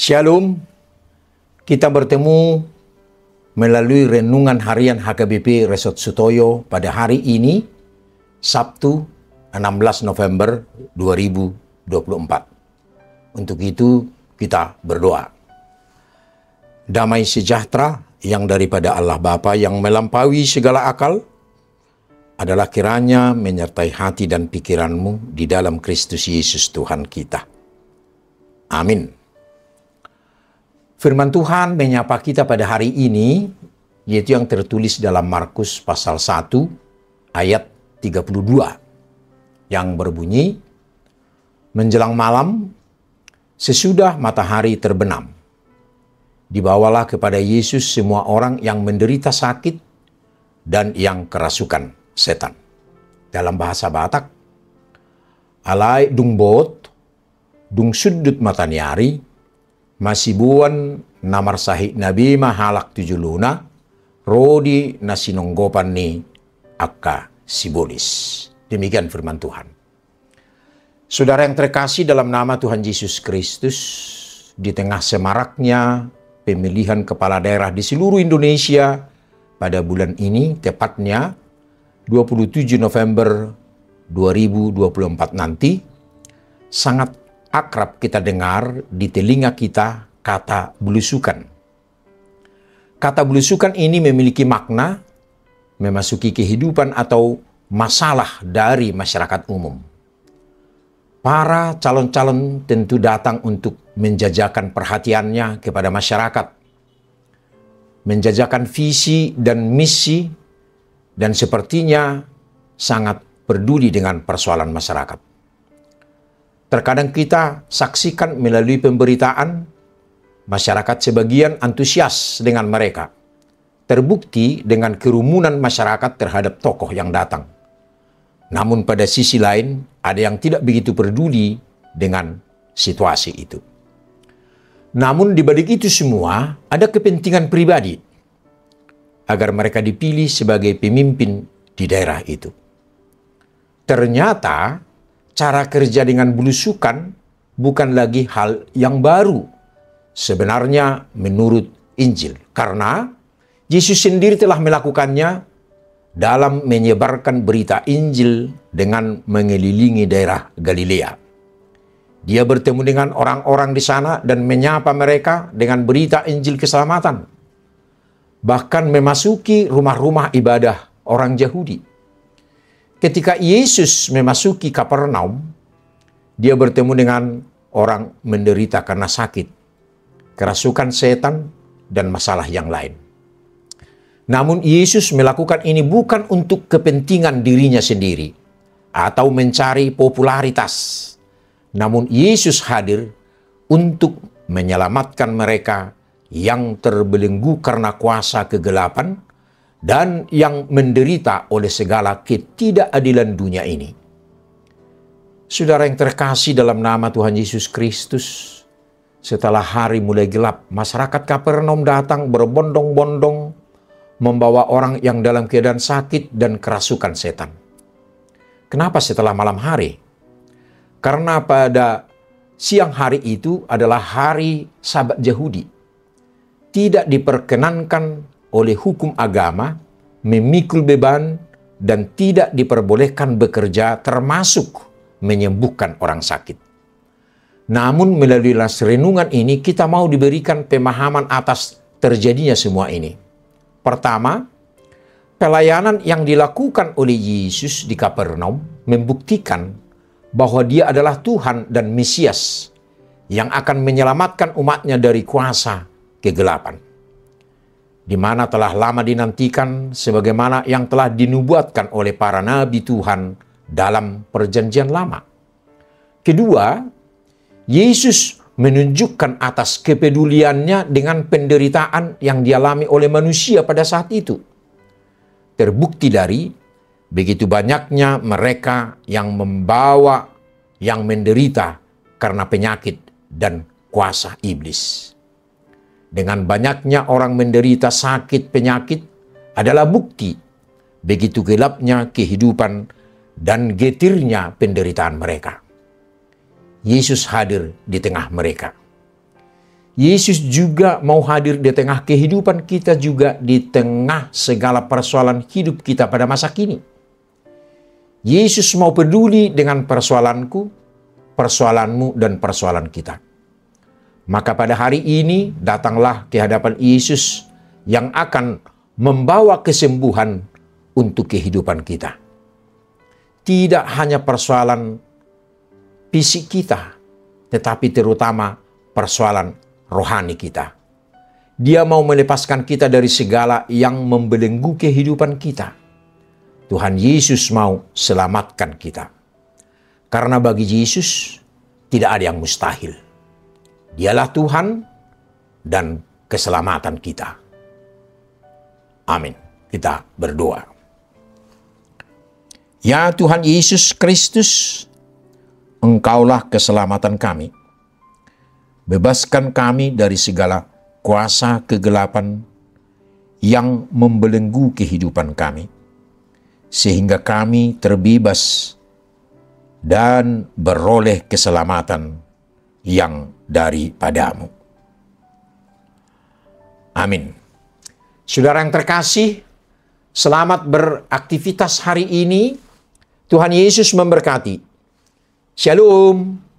Shalom, kita bertemu melalui renungan harian HKBP Resort Sutoyo pada hari ini, Sabtu 16 November 2024. Untuk itu kita berdoa. Damai sejahtera yang daripada Allah Bapa yang melampaui segala akal adalah kiranya menyertai hati dan pikiranmu di dalam Kristus Yesus Tuhan kita. Amin. Firman Tuhan menyapa kita pada hari ini, yaitu yang tertulis dalam Markus pasal 1 ayat 32, yang berbunyi, menjelang malam, sesudah matahari terbenam, dibawalah kepada Yesus semua orang yang menderita sakit dan yang kerasukan setan. Dalam bahasa Batak, alai dung bot, dung sudut mataniari, masibuan namar sahih nabi mahalak tujuluna, rodi nasinonggopan ni akka sibolis. Demikian firman Tuhan. Saudara yang terkasih dalam nama Tuhan Yesus Kristus, di tengah semaraknya pemilihan kepala daerah di seluruh Indonesia pada bulan ini, tepatnya 27 November 2024 nanti, sangat akrab kita dengar di telinga kita kata belusukan. Kata belusukan ini memiliki makna memasuki kehidupan atau masalah dari masyarakat umum. Para calon-calon tentu datang untuk menjajakan perhatiannya kepada masyarakat, menjajakan visi dan misi, dan sepertinya sangat peduli dengan persoalan masyarakat. Terkadang kita saksikan melalui pemberitaan, masyarakat sebagian antusias dengan mereka. Terbukti dengan kerumunan masyarakat terhadap tokoh yang datang. Namun pada sisi lain, ada yang tidak begitu peduli dengan situasi itu. Namun di balik itu semua, ada kepentingan pribadi agar mereka dipilih sebagai pemimpin di daerah itu. Ternyata, cara kerja dengan belusukan bukan lagi hal yang baru sebenarnya menurut Injil. Karena Yesus sendiri telah melakukannya dalam menyebarkan berita Injil dengan mengelilingi daerah Galilea. Dia bertemu dengan orang-orang di sana dan menyapa mereka dengan berita Injil keselamatan. Bahkan memasuki rumah-rumah ibadah orang Yahudi. Ketika Yesus memasuki Kapernaum, dia bertemu dengan orang menderita karena sakit, kerasukan setan, dan masalah yang lain. Namun Yesus melakukan ini bukan untuk kepentingan dirinya sendiri atau mencari popularitas. Namun Yesus hadir untuk menyelamatkan mereka yang terbelenggu karena kuasa kegelapan dan yang menderita oleh segala ketidakadilan dunia ini. Saudara yang terkasih dalam nama Tuhan Yesus Kristus, setelah hari mulai gelap, masyarakat Kapernaum datang berbondong-bondong membawa orang yang dalam keadaan sakit dan kerasukan setan. Kenapa setelah malam hari? Karena pada siang hari itu adalah hari Sabat Yahudi. Tidak diperkenankan oleh hukum agama, memikul beban, dan tidak diperbolehkan bekerja termasuk menyembuhkan orang sakit. Namun melalui renungan ini kita mau diberikan pemahaman atas terjadinya semua ini. Pertama, pelayanan yang dilakukan oleh Yesus di Kapernaum membuktikan bahwa dia adalah Tuhan dan Mesias yang akan menyelamatkan umatnya dari kuasa kegelapan, di mana telah lama dinantikan sebagaimana yang telah dinubuatkan oleh para nabi Tuhan dalam perjanjian lama. Kedua, Yesus menunjukkan atas kepeduliannya dengan penderitaan yang dialami oleh manusia pada saat itu. Terbukti dari begitu banyaknya mereka yang menderita karena penyakit dan kuasa iblis. Dengan banyaknya orang menderita sakit penyakit adalah bukti begitu gelapnya kehidupan dan getirnya penderitaan mereka. Yesus hadir di tengah mereka. Yesus juga mau hadir di tengah kehidupan kita juga, di tengah segala persoalan hidup kita pada masa kini. Yesus mau peduli dengan persoalanku, persoalanmu, dan persoalan kita. Maka pada hari ini datanglah ke hadapan Yesus yang akan membawa kesembuhan untuk kehidupan kita. Tidak hanya persoalan fisik kita, tetapi terutama persoalan rohani kita. Dia mau melepaskan kita dari segala yang membelenggu kehidupan kita. Tuhan Yesus mau selamatkan kita. Karena bagi Yesus tidak ada yang mustahil. Dialah Tuhan dan keselamatan kita. Amin. Kita berdoa. Ya Tuhan Yesus Kristus, Engkaulah keselamatan kami. Bebaskan kami dari segala kuasa kegelapan yang membelenggu kehidupan kami, sehingga kami terbebas dan beroleh keselamatan yang daripadamu. Amin. Saudara yang terkasih, selamat beraktivitas hari ini. Tuhan Yesus memberkati. Shalom.